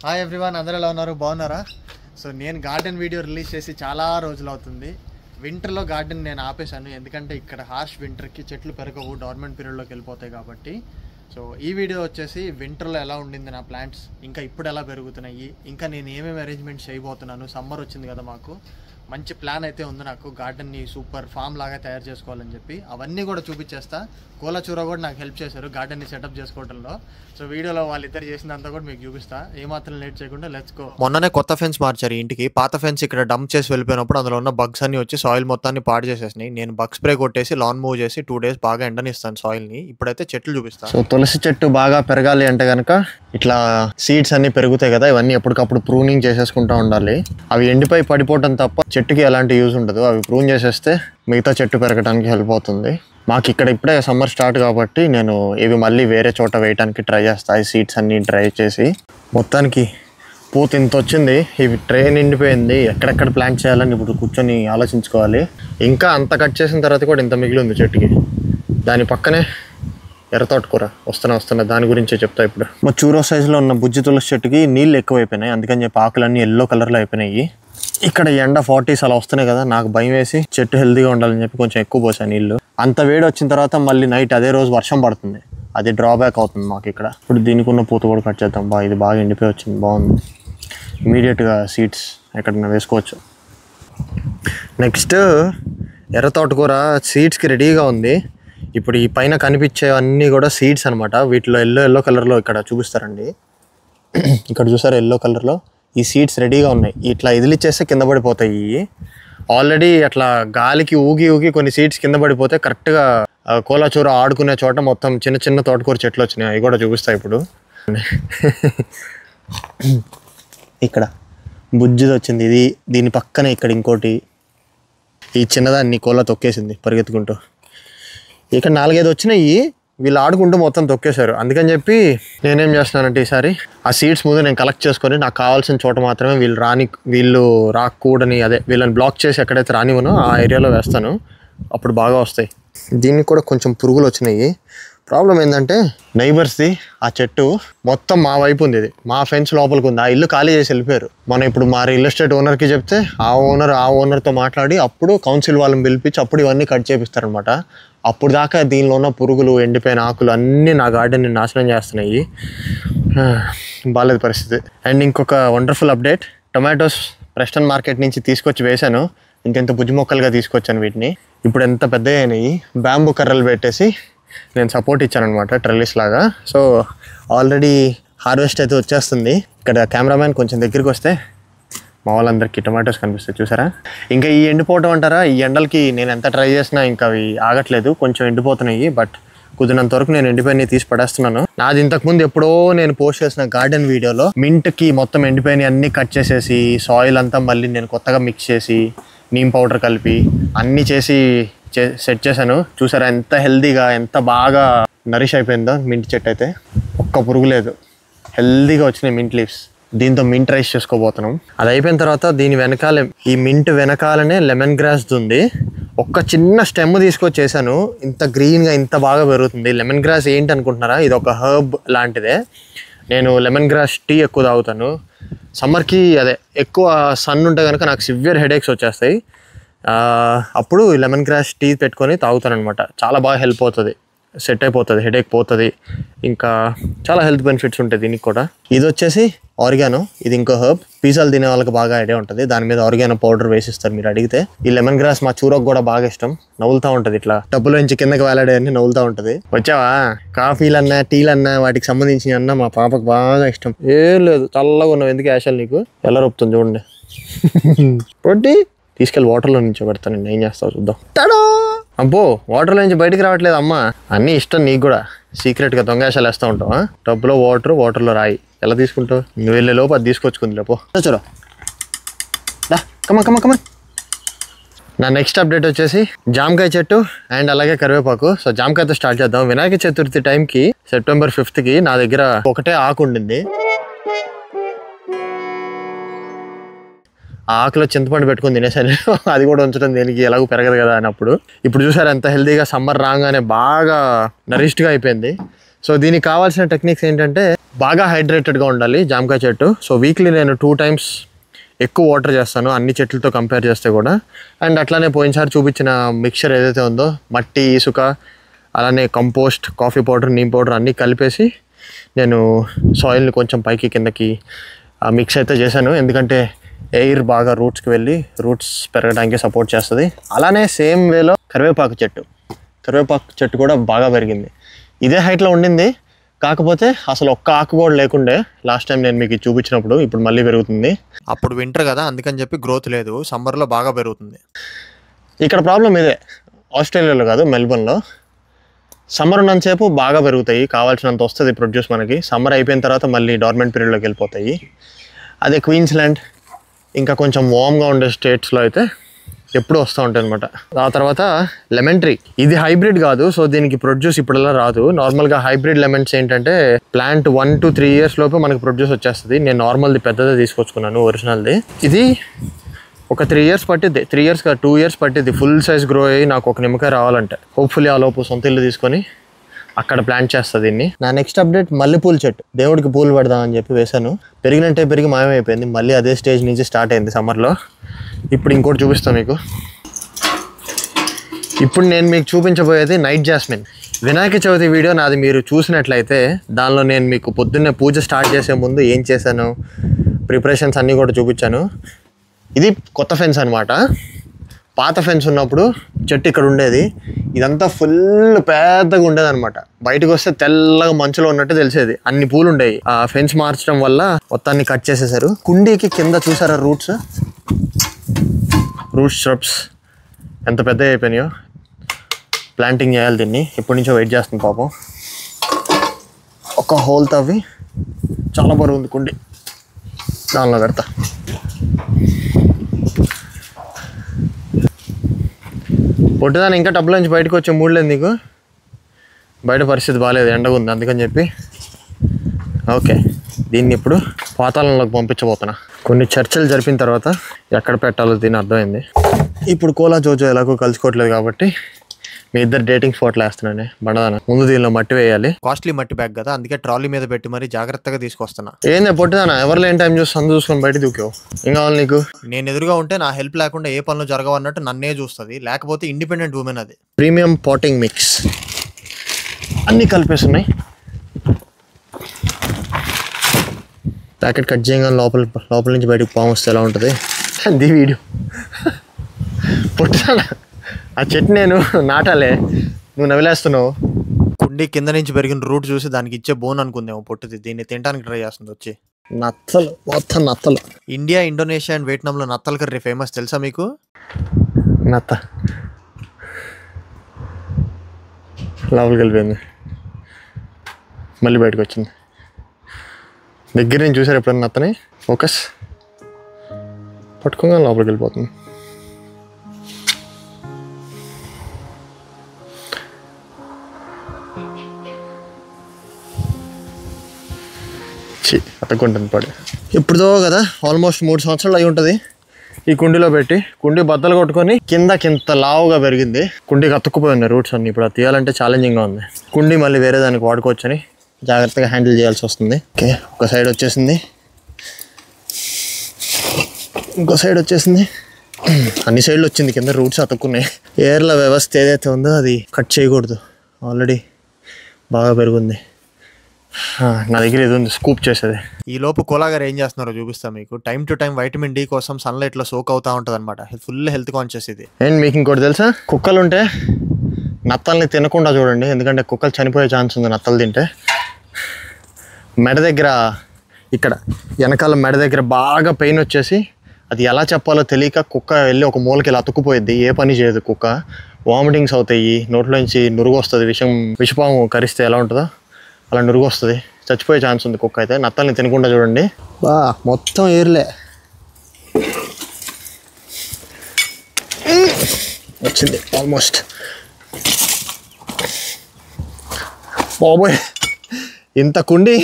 Hi everyone, అందరూ ఎలా ఉన్నారు? బాగున్నారా? సో నేను గార్డెన్ వీడియో రిలీజ్ చేసి చాలా రోజులు అవుతుంది. వింటర్లో గార్డెన్ నేను ఆపేశాను, ఎందుకంటే ఇక్కడ హార్ష్ వింటర్కి చెట్లు పెరగవు, డార్మెంట్ పీరియడ్లోకి వెళ్ళిపోతాయి కాబట్టి. సో ఈ వీడియో వచ్చేసి వింటర్లో ఎలా ఉండింది నా ప్లాంట్స్, ఇంకా ఇప్పుడు ఎలా పెరుగుతున్నాయి, ఇంకా నేను ఏమేమి అరేంజ్మెంట్స్ చేయబోతున్నాను. సమ్మర్ వచ్చింది కదా, మాకు మంచి ప్లాన్ అయితే ఉంది నాకు గార్డెన్ని సూపర్ ఫామ్ లాగా తయారు చేసుకోవాలని చెప్పి. అవన్నీ కూడా చూపించేస్తా. కోలచూర కూడా నాకు హెల్ప్ చేశారు గార్డెన్ని సెటప్ చేసుకోవడంలో. సో వీడియోలో వాళ్ళిద్దరు చేసినంతా కూడా మీకు చూపిస్తా. ఏమాత్రం లేట్ చేయకుండా లెట్స్ గో. మొన్ననే కొత్త ఫెన్స్ మార్చారు ఇంటికి. పాత ఫెన్స్ ఇక్కడ డంప్ చేసి వెళ్ళిపోయినప్పుడు అందులో ఉన్న బగ్స్ అన్ని వచ్చి సాయిల్ మొత్తాన్ని పాడు చేసేసినాయి. నేను బగ్ స్ప్రే కొట్టేసి లాన్ మూవ్ చేసి 2 days బాగా ఎండనిస్తాను సాయిల్ని. ఇప్పుడైతే చెట్లు చూపిస్తాను. సో తులసి చెట్టు బాగా పెరగాలి అంటే కనుక ఇట్లా సీడ్స్ అన్ని పెరుగుతాయి కదా, ఇవన్నీ ఎప్పటికప్పుడు ప్రూనింగ్ చేసేసుకుంటూ ఉండాలి. అవి ఎండిపోయి పడిపోవటం తప్ప చెట్టుకి ఎలాంటి యూజ్ ఉండదు. అవి ప్రూన్ చేసేస్తే మిగతా చెట్టు పెరగడానికి హెల్ప్ అవుతుంది. మాకు ఇక్కడ ఇప్పుడే సమ్మర్ స్టార్ట్ కాబట్టి నేను ఇవి మళ్ళీ వేరే చోట వేయడానికి ట్రై చేస్తాను. ఈ సీడ్స్ అన్ని డ్రై చేసి మొత్తానికి పూత ఇంత వచ్చింది. ఇవి ట్రే నిండిపోయింది. ఎక్కడెక్కడ ప్లాంట్ చేయాలని ఇప్పుడు కూర్చొని ఆలోచించుకోవాలి. ఇంకా అంత కట్ చేసిన తర్వాత కూడా ఇంత మిగిలి ఉంది చెట్టుకి. దాని పక్కనే ఎర్రతోటకూర వస్తున్నా దాని గురించే చెప్తా ఇప్పుడు. మా చూరో సైజులో ఉన్న బుజ్జి తులసి చెట్టుకి నీళ్ళు ఎక్కువైపోయినాయి, అందుకని చెప్పి ఆకులన్నీ ఎల్లో కలర్లో అయిపోయినాయి. ఇక్కడ ఎండ 40s అలా వస్తున్నాయి కదా, నాకు భయం వేసి చెట్టు హెల్తీగా ఉండాలని చెప్పి కొంచెం ఎక్కువ పోసాను నీళ్ళు. అంత వేడి వచ్చిన తర్వాత మళ్ళీ నైట్ అదే రోజు వర్షం పడుతుంది, అది డ్రాబ్యాక్ అవుతుంది మాకు ఇక్కడ. ఇప్పుడు దీనికి ఉన్న పూత కూడా కట్ చేద్దాం. ఇది బాగా ఎండిపోయి వచ్చింది, బాగుంది. ఇమీడియట్గా సీడ్స్ ఎక్కడైనా వేసుకోవచ్చు. నెక్స్ట్ ఎర్రతోటకూర సీడ్స్కి రెడీగా ఉంది. ఇప్పుడు ఈ పైన కనిపించేవన్నీ కూడా సీడ్స్ అనమాట. వీటిలో ఎల్లో కలర్లో ఇక్కడ చూపిస్తారండి. ఇక్కడ చూసారు ఎల్లో కలర్లో ఈ సీడ్స్ రెడీగా ఉన్నాయి. ఇట్లా ఇదిలిచ్చేస్తే కింద పడిపోతాయి. ఆల్రెడీ అట్లా గాలికి ఊగి కొన్ని సీడ్స్ కింద పడిపోతే కరెక్ట్గా కోలాచూర ఆడుకునే చోట మొత్తం చిన్న చిన్న తోటకూర చెట్లు వచ్చినాయి. అవి కూడా చూపిస్తాయి ఇప్పుడు. ఇక్కడ బుజ్జిది వచ్చింది. దీని పక్కనే ఇక్కడ ఇంకోటి, ఈ చిన్నదాన్ని కోలా తొక్కేసింది పరిగెత్తుకుంటూ. ఇక్కడ 4-5 వచ్చినాయి. వీళ్ళు ఆడుకుంటూ మొత్తం తొక్కేశారు. అందుకని చెప్పి నేనేం చేస్తున్నానంటే ఈసారి ఆ సీడ్స్ ముందు నేను కలెక్ట్ చేసుకొని నాకు కావాల్సిన చోట మాత్రమే వీళ్ళు రాకూడని, వీళ్ళని బ్లాక్ చేసి ఎక్కడైతే రానివ్వనో ఆ ఏరియాలో వేస్తాను. అప్పుడు బాగా వస్తాయి. దీనికి కూడా కొంచెం పురుగులు వచ్చినాయి. ప్రాబ్లం ఏంటంటే నైబర్స్ది ఆ చెట్టు మొత్తం మా వైపు ఉంది. ఇది మా ఫెన్స్ లోపలికి ఉంది. ఆ ఇల్లు ఖాళీ చేసి వెళ్ళిపోయారు. మనం ఇప్పుడు మా రియల్ ఎస్టేట్ ఓనర్కి చెప్తే ఆ ఓనర్తో మాట్లాడి అప్పుడు కౌన్సిల్ వాళ్ళని పిలిపించి అప్పుడు ఇవన్నీ కట్ చేపిస్తారనమాట. అప్పుడు దాకా దీనిలో ఉన్న పురుగులు, ఎండిపోయిన ఆకులు అన్నీ నా గార్డెన్ని నాశనం చేస్తున్నాయి. బాగాలేదు పరిస్థితి. అండ్ ఇంకొక wonderful update, tomatoes Preston market నుంచి తీసుకొచ్చి వేశాను. ఇంకెంత బుజ్జి మొక్కలుగా తీసుకొచ్చాను వీటిని. ఇప్పుడు ఎంత పెద్ద అయినాయి. బ్యాంబూ కర్రలు పెట్టేసి నేను సపోర్ట్ ఇచ్చాను అనమాట, ట్రెల్లిస్ లాగా. సో ఆల్రెడీ హార్వెస్ట్ అయితే వచ్చేస్తుంది. ఇక్కడ కెమెరామ్యాన్ కొంచెం దగ్గరికి వస్తే మా వాళ్ళందరికీ టొమాటోస్ కనిపిస్తాయి, చూసారా? ఇంకా ఈ ఎండిపోవటం అంటారా, ఈ ఎండలకి నేను ఎంత ట్రై చేసినా ఇంకా అవి ఆగట్లేదు, కొంచెం ఎండిపోతున్నాయి. బట్ కుదిరినంత వరకు నేను ఎండిపోయినవి తీసి పడేస్తున్నాను. నాది ఇంతకుముందు ఎప్పుడో నేను పోస్ట్ చేసిన గార్డెన్ వీడియోలో మింట్కి మొత్తం ఎండిపోయినవి అన్నీ కట్ చేసేసి సాయిల్ అంతా మళ్ళీ నేను కొత్తగా మిక్స్ చేసి నీమ్ పౌడర్ కలిపి అన్నీ చేసి సెట్ చేశాను. చూసారా ఎంత హెల్దీగా, ఎంత బాగా నరిష్ అయిపోయిందో మింట్ చెట్టు అయితే. ఒక్క పురుగు లేదు, హెల్దీగా వచ్చినాయి మింట్ లీవ్స్. దీంతో మింట్ రైస్ చేసుకోబోతున్నాం. అది అయిపోయిన తర్వాత దీని వెనకాల, ఈ మింట్ వెనకాలనే లెమన్ గ్రాస్ ఉంది. ఒక్క చిన్న స్టెమ్ తీసుకొచ్చి చేశాను. ఇంత గ్రీన్గా ఇంత బాగా పెరుగుతుంది. లెమన్ గ్రాస్ ఏంటి అనుకుంటున్నారా? ఇది ఒక హర్బ్ లాంటిదే. నేను లెమన్ గ్రాస్ టీ ఎక్కువ తాగుతాను. సమ్మర్కి ఎక్కువ సన్ ఉంటే కనుక నాకు సివియర్ హెడేక్స్ వచ్చేస్తాయి. అప్పుడు లెమన్ గ్రాస్ టీ పెట్టుకొని తాగుతాను అనమాట. చాలా బాగా హెల్ప్ అవుతుంది, సెట్ అయిపోతుంది, హెడేక్ పోతుంది. ఇంకా చాలా హెల్త్ బెనిఫిట్స్ ఉంటాయి దీనికి కూడా. ఇది వచ్చేసి ఆరిగానో, ఇది ఇంకో హర్బ్. పిజ్జాలు తినే వాళ్ళకి బాగా ఐడియా ఉంటుంది. దాని మీద ఆరిగానో పౌడర్ వేసిస్తారు మీరు అడిగితే. ఈ లెమన్ గ్రాస్ మా చూరకు కూడా బాగా ఇష్టం. నవ్వులుతూ ఉంటుంది, ఇట్లా డబ్బులో నుంచి కిందకి వేలాడే అన్ని నవ్వులుతూ ఉంటుంది. వచ్చావా? కాఫీలన్నా టీలన్నా వాటికి సంబంధించిన అన్న మా పాపకు బాగా ఇష్టం. ఏం లేదు, చల్లగా ఉన్నావు, ఎందుకు యాషాలు నీకు? ఎలా రొప్పుతుంది చూడండి. పొట్టి తీసుకెళ్ళి వాటర్లో నుంచి పెడతాను. నేను ఏం చేస్తావు చూద్దాం. తడో అబ్బో, వాటర్లో నుంచి బయటికి రావట్లేదు అమ్మా. అన్నీ ఇష్టం నీకు కూడా. సీక్రెట్గా దొంగేషాలు వేస్తూ ఉంటావా? టబ్లో వాటర్లో రాయి. ఎలా తీసుకుంటావు? నువ్వు వెళ్ళే లోపు అది తీసుకొచ్చుకుంది లేపో. చలో కమన్. నా నెక్స్ట్ అప్డేట్ వచ్చేసి జామకాయ చెట్టు అండ్ అలాగే కరివేపాకు. సో జామకాయతో స్టార్ట్ చేద్దాం. వినాయక చతుర్థి టైంకి September 5th నా దగ్గర ఒకటే ఆకు ఉండింది. ఆ ఆకులో చింతపండు పెట్టుకుని తినేసాను. అది కూడా ఉంచడం దేనికి, ఎలాగో పెరగదు కదా అన్నప్పుడు. ఇప్పుడు చూసారు ఎంత హెల్తీగా సమ్మర్ రాగానే బాగా నరిష్డ్గా అయిపోయింది. సో దీనికి కావాల్సిన టెక్నిక్స్ ఏంటంటే బాగా హైడ్రేటెడ్గా ఉండాలి జామకాయ చెట్టు. సో వీక్లీ నేను 2 times ఎక్కువ వాటర్ చేస్తాను అన్ని చెట్లతో కంపేర్ చేస్తే కూడా. అండ్ అట్లానే పోయినసారి చూపించిన మిక్చర్ ఏదైతే ఉందో మట్టి, ఇసుక, అలానే compost, coffee powder, neem powder అన్నీ కలిపేసి నేను సాయిల్ని కొంచెం పైకి కిందకి మిక్స్ అయితే చేశాను. ఎందుకంటే ఎయిర్ బాగా రూట్స్కి వెళ్ళి రూట్స్ పెరగడానికి సపోర్ట్ చేస్తుంది. అలానే సేమ్ వేలో కరివేపాకు చెట్టు కూడా బాగా పెరిగింది. ఇదే హైట్లో ఉండింది, కాకపోతే అసలు ఒక్క ఆకు కూడా లేకుండే లాస్ట్ టైం నేను మీకు చూపించినప్పుడు. ఇప్పుడు మళ్ళీ పెరుగుతుంది. అప్పుడు వింటర్ కదా, అందుకని చెప్పి గ్రోత్ లేదు. సమ్మర్లో బాగా పెరుగుతుంది. ఇక్కడ ప్రాబ్లం ఇదే, ఆస్ట్రేలియాలో కాదు మెల్బర్న్లో. సమ్మర్ ఉన్నంతసేపు బాగా పెరుగుతాయి, కావాల్సినంత వస్తుంది ప్రొడ్యూస్ మనకి. సమ్మర్ అయిపోయిన తర్వాత మళ్ళీ డార్మెంట్ పీరియడ్లోకి వెళ్ళిపోతాయి. అదే క్వీన్స్లాండ్ ఇంకా కొంచెం వామ్గా ఉండే స్టేట్స్లో అయితే ఎప్పుడు వస్తూ ఉంటాయి అనమాట. ఆ తర్వాత లెమన్ ట్రీ, ఇది హైబ్రిడ్ కాదు, సో దీనికి ప్రొడ్యూస్ ఇప్పుడల్లా రాదు. నార్మల్గా హైబ్రిడ్ లెమన్స్ ఏంటంటే ప్లాంట్ 1 to 3 years లోపు మనకి ప్రొడ్యూస్ వచ్చేస్తుంది. నేను నార్మల్ది పెద్దదే తీసుకొచ్చుకున్నాను, ఒరిజినల్ది. ఇది ఒక 3 years పట్టిద్ది, 3 years కాదు 2 years పట్టిద్ది ఫుల్ సైజ్ గ్రో అయ్యి నాకు ఒక నిమ్మకాయ రావాలంటే. హోప్ఫుల్లీ ఆ లోపు సొంత ఇల్లు తీసుకొని అక్కడ ప్లాంట్ చేస్తుంది దీన్ని. నా నెక్స్ట్ అప్డేట్ మల్లెపూల చెట్టు. దేవుడికి పూలు పెడదామని చెప్పి వేశాను, పెరిగినట్టే పెరిగి మాయమైపోయింది. మళ్ళీ అదే స్టేజ్ నుంచి స్టార్ట్ అయింది సమ్మర్లో. ఇప్పుడు ఇంకోటి చూపిస్తాను మీకు. ఇప్పుడు నేను మీకు చూపించబోయేది night jasmine. Vinayaka Chavithi video నాది మీరు చూసినట్లయితే దానిలో నేను మీకు పొద్దున్నే పూజ స్టార్ట్ చేసే ముందు ఏం చేశాను, ప్రిపరేషన్స్ అన్నీ కూడా చూపించాను. ఇది కొత్త ఫెన్స్ అనమాట. పాత ఫెన్స్ ఉన్నప్పుడు చెట్టు ఇక్కడ ఉండేది, ఇదంతా ఫుల్ పెద్దగా ఉండేది అనమాట. బయటకు వస్తే తెల్లగా మంచులో ఉన్నట్టు తెలిసేది, అన్ని పూలు ఉండేవి. ఆ ఫెన్స్ మార్చడం వల్ల మొత్తాన్ని కట్ చేసేసారు. కుండీకి కింద చూసారా రూట్స్ స్ట్రబ్స్ ఎంత పెద్ద అయిపోయినాయో. ప్లాంటింగ్ చేయాలి దీన్ని, ఎప్పటి నుంచో వెయిట్ చేస్తుంది పాపం. ఒక హోల్ తవ్వి, చాలా బరువు ఉంది కుండీ, దానిలో పెడతా. పొట్టుదాన్ని ఇంకా టబ్లో నుంచి బయటకు వచ్చే మూడు లేదు నీకు. బయట పరిస్థితి బాగాలేదు, ఎండగా ఉంది, అందుకని చెప్పి ఓకే దీన్ని ఇప్పుడు పాతాళంలోకి పంపించబోతున్నా. కొన్ని చర్చలు జరిపిన తర్వాత ఎక్కడ పెట్టాలో దీన్ని అర్థమైంది. ఇప్పుడు కోలా జోజో ఎలాగో కలుసుకోవట్లేదు కాబట్టి మీ ఇద్దరు డేటింగ్ స్పాట్లు వేస్తున్నాను. బండదాన ముందు దీనిలో మట్టి వేయాలి. కాస్ట్లీ మట్టి బ్యాగ్ కదా, అందుకే ట్రాలీ మీద పెట్టి మరి జాగ్రత్తగా తీసుకొస్తున్నా. ఏందే పొట్టిదానా, ఎవరు లేని టైం చూసి సందు చూసుకొని బయట దూకావు. ఏం కావాలి నీకు? నేను ఎదురుగా ఉంటే నా హెల్ప్ లేకుండా ఏ పనులు జరగవన్నట్టు నన్నే చూస్తుంది, లేకపోతే ఇండిపెండెంట్ ఉమెన్ అది. ప్రీమియం పాటింగ్ మిక్స్ అన్నీ కలిపేస్తున్నాయి. ప్యాకెట్ కట్ చేయగా లోపల నుంచి బయటకు పాము వస్తే ఎలా ఉంటుంది అది వీడియో. పొట్టిదానా ఆ చెట్టు నేను నాటాలే, నువ్వు నవిలేస్తున్నావు. కుండీ కింద నుంచి పెరిగిన రూట్ చూసి దానికి ఇచ్చే బోన్ అనుకుందేమో పొట్టుది. దీన్ని తినడానికి ట్రై చేస్తుంది వచ్చి. నత్తలు, మొత్తం నత్తలు. ఇండియా, ఇండోనేషియా అండ్ వియట్నాంలో నత్తల కర్రీ ఫేమస్, తెలుసా మీకు? నత్త లోపలికి వెళ్ళిపోయింది, మళ్ళీ బయటకు వచ్చింది. దగ్గర నుంచి చూసారు ఎప్పుడన్నా నత్తని? ఫోకస్ పట్టుకోగా లోపలికి వెళ్ళిపోతుంది. అతకుంటుంది పడి. ఇప్పుడుదో కదా ఆల్మోస్ట్ 3 సంవత్సరాలు అయి ఉంటుంది ఈ కుండీలో పెట్టి. కుండీ బద్దలు కొట్టుకొని కింద లావుగా పెరిగింది. కుండీకి అతుక్కుపోయి ఉన్నాయి రూట్స్ అన్ని. ఇప్పుడు అది తీయాలంటే ఛాలెంజింగ్గా ఉంది. కుండీ మళ్ళీ వేరే దానికి వాడుకోవచ్చని జాగ్రత్తగా హ్యాండిల్ చేయాల్సి వస్తుంది. ఓకే, ఒక సైడ్ వచ్చేసింది, ఇంకో సైడ్ వచ్చేసింది, అన్ని సైడ్లు వచ్చింది. కింద రూట్స్ అతుక్కున్నాయి. ఎయిర్ల వ్యవస్థ ఏదైతే ఉందో అది కట్ చేయకూడదు, ఆల్రెడీ బాగా పెరుగుంది. నా దగ్గర ఏదో ఉంది స్కూప్ చేసేది. ఈ లోపు కోలా గారు ఏం చేస్తున్నారో చూపిస్తాను మీకు. Time to time vitamin D కోసం సన్లైట్లో సోక్ అవుతూ ఉంటుంది అనమాట. ఫుల్ హెల్త్ కాన్షియస్ ఇది. అండ్ మీకు ఇంకోటి తెలుసా, కుక్కలు ఉంటే నత్తల్ని తినకుండా చూడండి, ఎందుకంటే కుక్కలు చనిపోయే ఛాన్స్ ఉంది నత్తలు తింటే. మెడ దగ్గర, ఇక్కడ వెనకాల మెడ దగ్గర బాగా పెయిన్ వచ్చేసి అది ఎలా చెప్పాలో తెలియక కుక్క వెళ్ళి ఒక మూలకి ఇలా అతుక్కుపోయిద్ది. ఏ పని చేయదు కుక్క. వామిటింగ్స్ అవుతాయి, నోట్లోంచి నురుగు వస్తుంది. విషపాము కరిస్తే ఎలా ఉంటుందో అలా నురుగు వస్తుంది, చచ్చిపోయే ఛాన్స్ ఉంది కుక్క అయితే. నత్తల్ని తినకుండా చూడండి. మొత్తం ఏర్లే వచ్చింది ఆల్మోస్ట్. బాబోయ్, ఇంత కుండీ,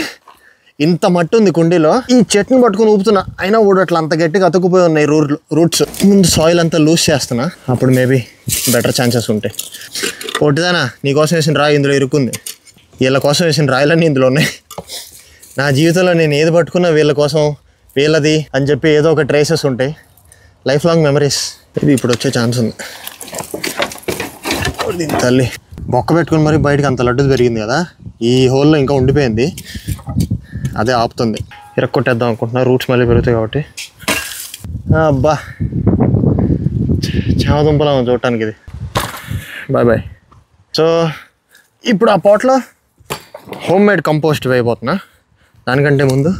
ఇంత మట్టి ఉంది కుండీలో. ఈ చెట్టుని పట్టుకుని ఊపుతున్నా, అయినా ఊడట్లా, అంత గట్టిగా అతుక్కుపోయి ఉన్నాయి రూట్స్. ముందు సాయిల్ అంతా లూజ్ చేస్తున్నా, అప్పుడు మేబీ బెటర్ ఛాన్సెస్ ఉంటాయి. ఒకటిదానా నీకోసం వేసిన రాయి ఇందులో ఇరుక్కుంది. వీళ్ళ కోసం వేసిన రాయలన్నీ ఇందులో ఉన్నాయి. నా జీవితంలో నేను ఏది పట్టుకున్నా వీళ్ళ కోసం, వీళ్ళది అని చెప్పి ఏదో ఒక ట్రేసెస్ ఉంటాయి, లైఫ్ లాంగ్ మెమరీస్. ఇది ఇప్పుడు వచ్చే ఛాన్స్ ఉంది. దీని తల్లి బొక్క పెట్టుకుని మరి బయటకు అంత లడ్డు పెరిగింది కదా, ఈ హోల్లో ఇంకా ఉండిపోయింది, అదే ఆపుతుంది. ఇరక్కొట్టేద్దాం అనుకుంటున్నా, రూట్స్ మళ్ళీ పెరుగుతాయి కాబట్టి. అబ్బా చామదుంపలా ఉంది చూడటానికి ఇది. Bye bye. సో ఇప్పుడు ఆ పాట్లో హోమ్ మేడ్ కంపోస్ట్ వేయబోతున్నా. దానికంటే ముందు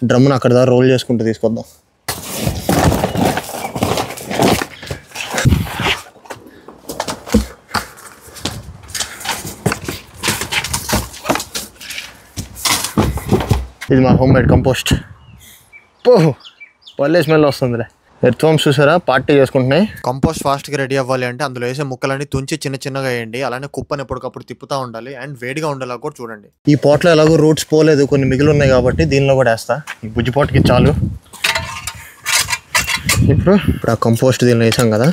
డ్రమ్ను అక్కడ దాకా రోల్ చేసుకుంటూ తీసుకొద్దాం. ఇది మా హోమ్ మేడ్ కంపోస్ట్. పల్లె స్మెల్ వస్తుందిలే. ఎర్త్వామ్స్ చూసారా పార్టీ చేసుకుంటున్నాయి. కంపోస్ట్ ఫాస్ట్గా రెడీ అవ్వాలి అంటే అందులో వేసే ముక్కలన్నీ తుంచి చిన్న చిన్నగా వేయండి. అలానే కుప్పని ఎప్పటికప్పుడు తిప్పుతూ ఉండాలి అండ్ వేడిగా ఉండేలా కూడా చూడండి. ఈ పోట్లో ఎలాగో రూట్స్ పోలేదు, కొన్ని మిగిలి ఉన్నాయి కాబట్టి దీనిలో కూడా వేస్తా. ఈ బుజ్జి పోట్కి చాలు. ఇప్పుడు ఆ కంపోస్ట్ దీనిలో వేసాం కదా,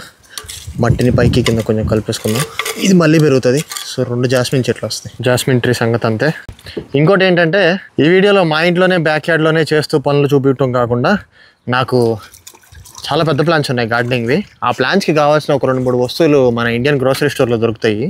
మట్టిని పైకి కింద కొంచెం కలిపేసుకుందాం. ఇది మళ్ళీ పెరుగుతుంది. సో 2 జాస్మిన్ చెట్లు వస్తాయి. జాస్మిన్ ట్రీ సంగతి అంతే. ఇంకోటి ఏంటంటే ఈ వీడియోలో మా ఇంట్లోనే బ్యాక్ యార్డ్లోనే చేస్తూ పనులు చూపించడం కాకుండా నాకు చాలా పెద్ద ప్లాన్స్ ఉన్నాయి గార్డెనింగ్వి. ఆ ప్లాన్స్కి కావాల్సిన ఒక 2-3 వస్తువులు మన ఇండియన్ గ్రోసరీ స్టోర్లో దొరుకుతాయి.